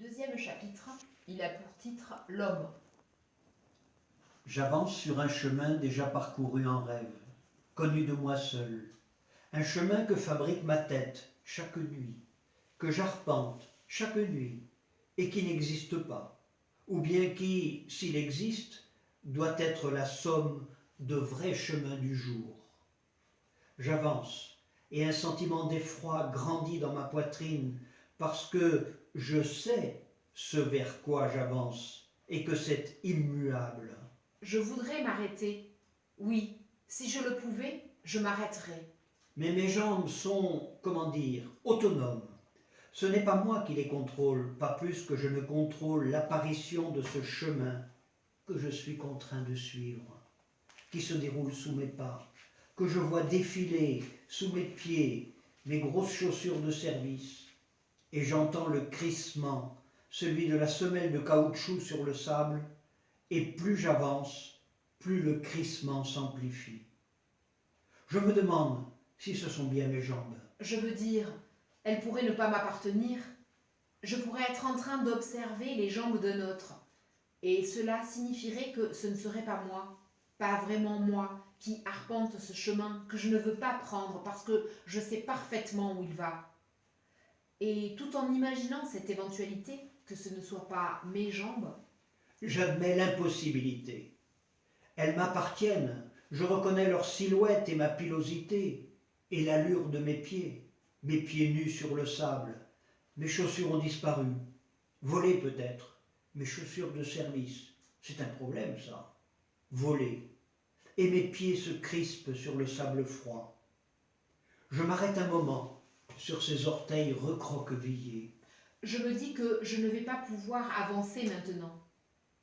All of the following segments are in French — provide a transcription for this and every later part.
deuxième chapitre, il a pour titre L'homme. J'avance sur un chemin déjà parcouru en rêve, connu de moi seul. Un chemin que fabrique ma tête chaque nuit, que j'arpente chaque nuit, et qui n'existe pas, ou bien qui, s'il existe, doit être la somme de vrais chemins du jour. J'avance, et un sentiment d'effroi grandit dans ma poitrine, parce que je sais ce vers quoi j'avance, et que c'est immuable. Je voudrais m'arrêter. Oui, si je le pouvais, je m'arrêterais. Mais mes jambes sont, comment dire, autonomes. Ce n'est pas moi qui les contrôle, pas plus que je ne contrôle l'apparition de ce chemin que je suis contraint de suivre, qui se déroule sous mes pas, que je vois défiler sous mes pieds, mes grosses chaussures de service, et j'entends le crissement, celui de la semelle de caoutchouc sur le sable, et plus j'avance, plus le crissement s'amplifie. Je me demande si ce sont bien mes jambes. Je veux dire, elles pourraient ne pas m'appartenir. Je pourrais être en train d'observer les jambes d'un autre. Et cela signifierait que ce ne serait pas moi, pas vraiment moi, qui arpente ce chemin que je ne veux pas prendre parce que je sais parfaitement où il va. Et tout en imaginant cette éventualité, que ce ne soit pas mes jambes, J'admets l'impossibilité. Elles m'appartiennent, je reconnais leur silhouette et ma pilosité, et l'allure de mes pieds nus sur le sable. Mes chaussures ont disparu, volées peut-être, mes chaussures de service, c'est un problème ça, volées, et mes pieds se crispent sur le sable froid. Je m'arrête un moment sur ces orteils recroquevillés. je me dis que je ne vais pas pouvoir avancer maintenant.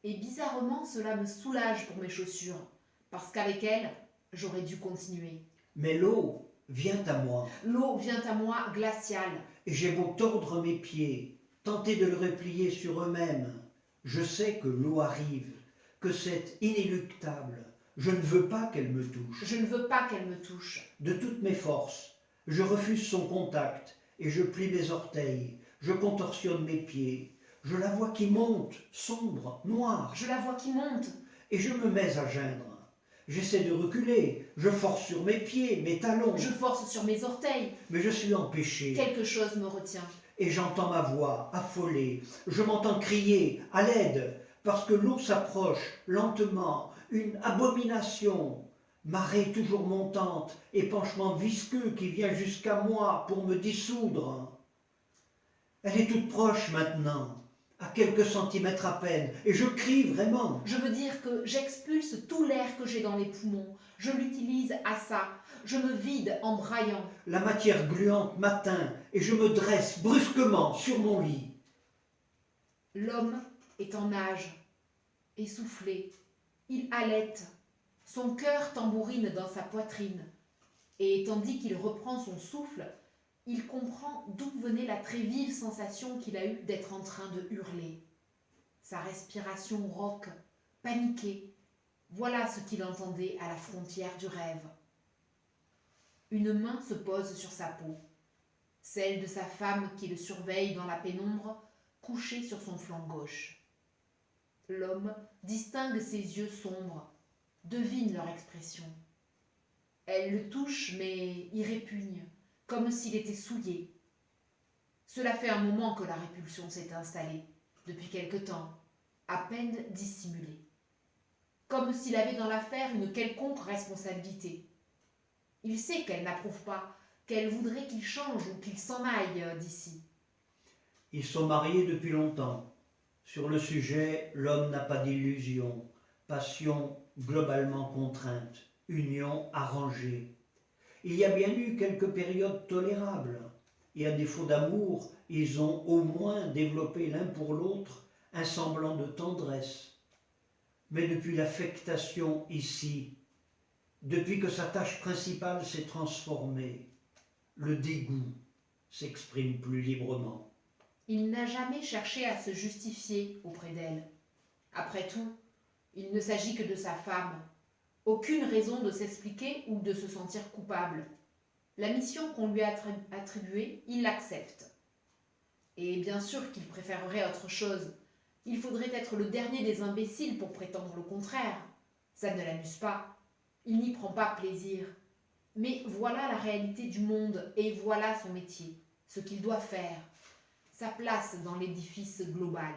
Et bizarrement, cela me soulage pour mes chaussures, parce qu'avec elles, j'aurais dû continuer. Mais l'eau vient à moi, L'eau vient à moi glaciale. et j'ai beau tordre mes pieds, tenter de le replier sur eux-mêmes, je sais que l'eau arrive, que c'est inéluctable. Je ne veux pas qu'elle me touche. Je ne veux pas qu'elle me touche. De toutes mes forces, je refuse son contact, et je plie mes orteils, je contorsionne mes pieds. Je la vois qui monte, sombre, noire, Je la vois qui monte. et je me mets à geindre. J'essaie de reculer, je force sur mes pieds, mes talons, Je force sur mes orteils. mais je suis empêché. Quelque chose me retient. Et j'entends ma voix affolée, je m'entends crier à l'aide, parce que l'eau s'approche lentement, une abomination, marée toujours montante, épanchement visqueux qui vient jusqu'à moi pour me dissoudre. Elle est toute proche maintenant, à quelques centimètres à peine, et je crie vraiment. Je veux dire que j'expulse tout l'air que j'ai dans les poumons. Je l'utilise à ça. Je me vide en braillant. La matière gluante m'atteint, et je me dresse brusquement sur mon lit. L'homme est en nage, essoufflé. Il halète. Son cœur tambourine dans sa poitrine. Et tandis qu'il reprend son souffle, il comprend d'où venait la très vive sensation qu'il a eue d'être en train de hurler. Sa respiration rauque, paniquée. Voilà ce qu'il entendait à la frontière du rêve. Une main se pose sur sa peau, celle de sa femme qui le surveille dans la pénombre, couchée sur son flanc gauche. L'homme distingue ses yeux sombres, devine leur expression. Elle le touche, mais y répugne, comme s'il était souillé. Cela fait un moment que la répulsion s'est installée, depuis quelque temps, à peine dissimulée. Comme s'il avait dans l'affaire une quelconque responsabilité. Il sait qu'elle n'approuve pas, qu'elle voudrait qu'il change ou qu'il s'en aille d'ici. Ils sont mariés depuis longtemps. Sur le sujet, l'homme n'a pas d'illusion. Passion globalement contrainte, union arrangée. Il y a bien eu quelques périodes tolérables, et à défaut d'amour, ils ont au moins développé l'un pour l'autre un semblant de tendresse. Mais depuis l'affectation ici, depuis que sa tâche principale s'est transformée, le dégoût s'exprime plus librement. Il n'a jamais cherché à se justifier auprès d'elle. Après tout, il ne s'agit que de sa femme. Aucune raison de s'expliquer ou de se sentir coupable. La mission qu'on lui a attribuée, il l'accepte. Et bien sûr qu'il préférerait autre chose. Il faudrait être le dernier des imbéciles pour prétendre le contraire. Ça ne l'amuse pas. Il n'y prend pas plaisir. Mais voilà la réalité du monde et voilà son métier, ce qu'il doit faire, sa place dans l'édifice global.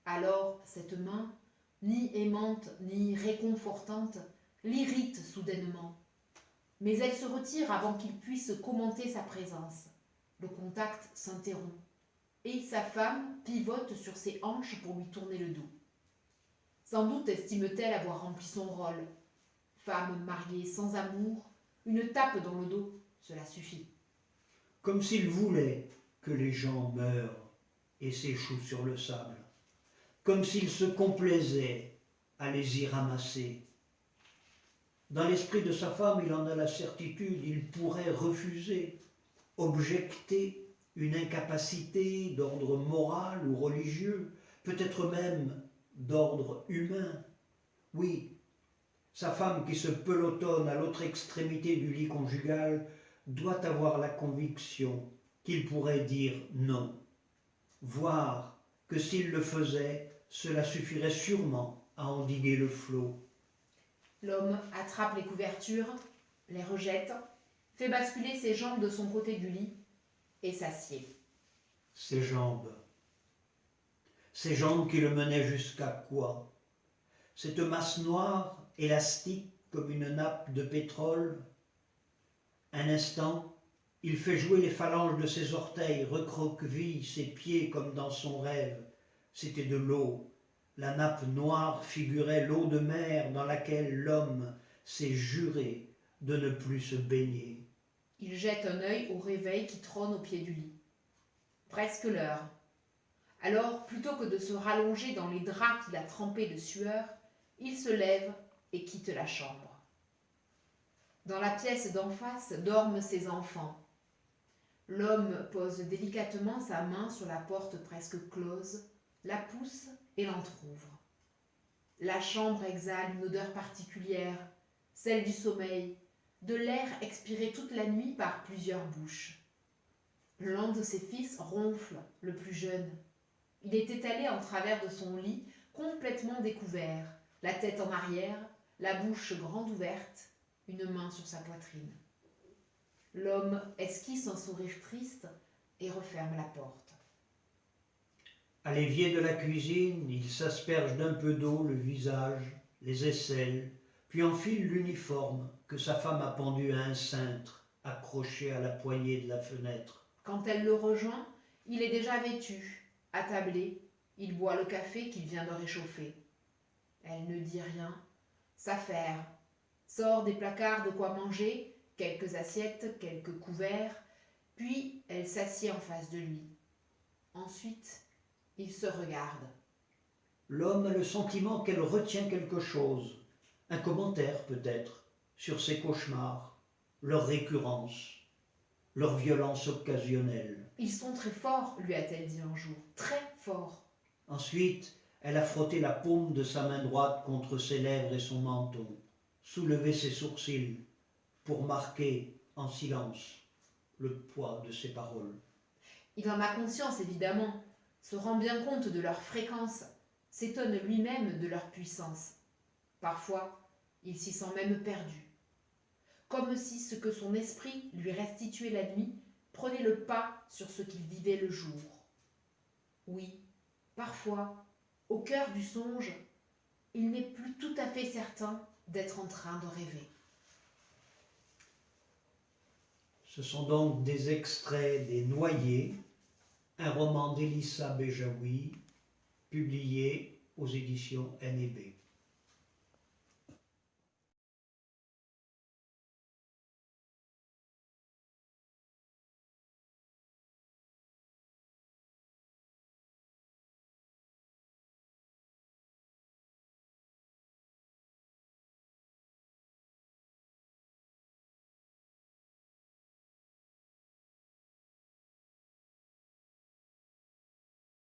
Alors cette main, ni aimante ni réconfortante, l'irrite soudainement. Mais elle se retire avant qu'il puisse commenter sa présence. Le contact s'interrompt. Et sa femme pivote sur ses hanches pour lui tourner le dos. Sans doute estime-t-elle avoir rempli son rôle. Femme mariée sans amour, une tape dans le dos, cela suffit. Comme s'il voulait que les gens meurent et s'échouent sur le sable. Comme s'il se complaisait à les y ramasser. Dans l'esprit de sa femme, il en a la certitude, il pourrait refuser, objecter une incapacité d'ordre moral ou religieux, peut-être même d'ordre humain. Oui, sa femme qui se pelotonne à l'autre extrémité du lit conjugal doit avoir la conviction qu'il pourrait dire non, voire que s'il le faisait, cela suffirait sûrement à endiguer le flot. L'homme attrape les couvertures, les rejette, fait basculer ses jambes de son côté du lit et s'assied. Ses jambes qui le menaient jusqu'à quoi? Cette masse noire, élastique comme une nappe de pétrole. Un instant, il fait jouer les phalanges de ses orteils, recroqueville ses pieds comme dans son rêve. C'était de l'eau. La nappe noire figurait l'eau de mer dans laquelle l'homme s'est juré de ne plus se baigner. Il jette un œil au réveil qui trône au pied du lit. Presque l'heure. Alors, plutôt que de se rallonger dans les draps qu'il a trempés de sueur, il se lève et quitte la chambre. Dans la pièce d'en face dorment ses enfants. L'homme pose délicatement sa main sur la porte presque close, la pousse et l'entr'ouvre. La chambre exhale une odeur particulière, celle du sommeil, de l'air expiré toute la nuit par plusieurs bouches. L'un de ses fils ronfle, le plus jeune. Il est étalé en travers de son lit, complètement découvert, la tête en arrière, la bouche grande ouverte, une main sur sa poitrine. L'homme esquisse un sourire triste et referme la porte. À l'évier de la cuisine, il s'asperge d'un peu d'eau le visage, les aisselles, puis enfile l'uniforme que sa femme a pendu à un cintre accroché à la poignée de la fenêtre. Quand elle le rejoint, il est déjà vêtu, attablé, il boit le café qu'il vient de réchauffer. Elle ne dit rien, s'affaire, sort des placards de quoi manger, quelques assiettes, quelques couverts, puis elle s'assied en face de lui. Ensuite, ils se regardent. L'homme a le sentiment qu'elle retient quelque chose, un commentaire peut-être, sur ses cauchemars, leur récurrence, leur violence occasionnelle. Ils sont très forts, lui a-t-elle dit un jour, très forts. Ensuite, elle a frotté la paume de sa main droite contre ses lèvres et son menton, soulevé ses sourcils pour marquer en silence le poids de ses paroles. Il en a conscience, évidemment, se rend bien compte de leur fréquence, s'étonne lui-même de leur puissance. Parfois, il s'y sent même perdu. Comme si ce que son esprit lui restituait la nuit prenait le pas sur ce qu'il vivait le jour. Oui, parfois, au cœur du songe, il n'est plus tout à fait certain d'être en train de rêver. Ce sont donc des extraits des Noyés, un roman d'Elissa Bejaoui, publié aux éditions NEB.